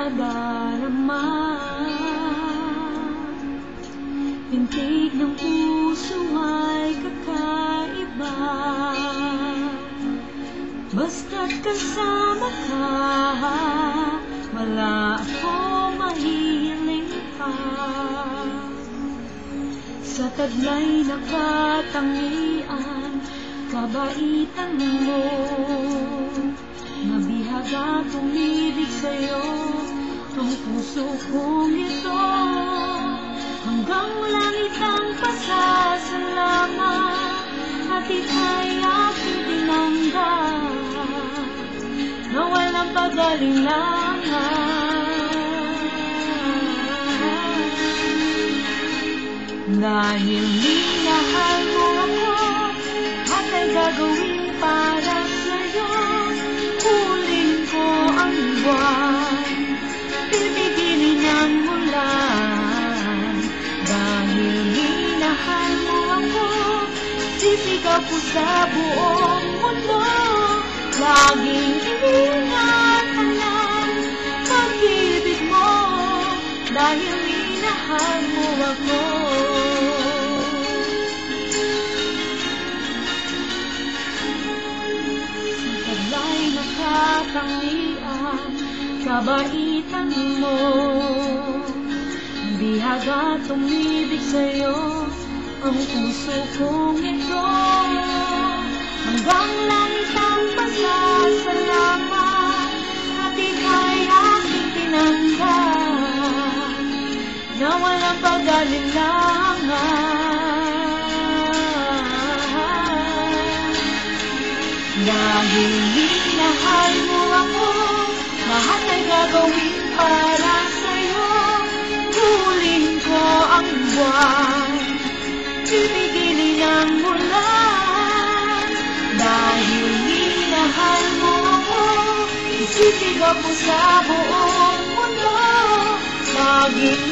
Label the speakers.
Speaker 1: nadarama. Pintig ng puso ay kakaiba, basta't kasama ka, wala akong mahihiling pa. Sa taglay na katangian, kabaitan mo, nabihaga tumibig sa'yo ang puso kong ito. Hanggang langit ang pasasalamat, at ika'y aking tinangga na walang pag-alinlangan. Dahil minahal mo ako, at ay gagawin para sa'yo. Kunin ko ang buwan, pipigilin ang ulan. Dahil minahal mo ako, sisigaw ko sa buong mundo. Laging ingatan ang pag-ibig mo, dahil minahal mo ako. Sa taglay na katangian, kabaitan mo, bihaga tumibig sa'yo ang puso kong ito. Hanggang langit ang pasasalamat, at ika'y aking tinangga na walang pag-alinlangan. Dahil minahal mo ako, lahat ay gagawin para sa'yo. Kunin ko ang buwan, pipigilin ang ulan. Dahil minahal mo ako, isisigaw ko sa buong mundo. Laging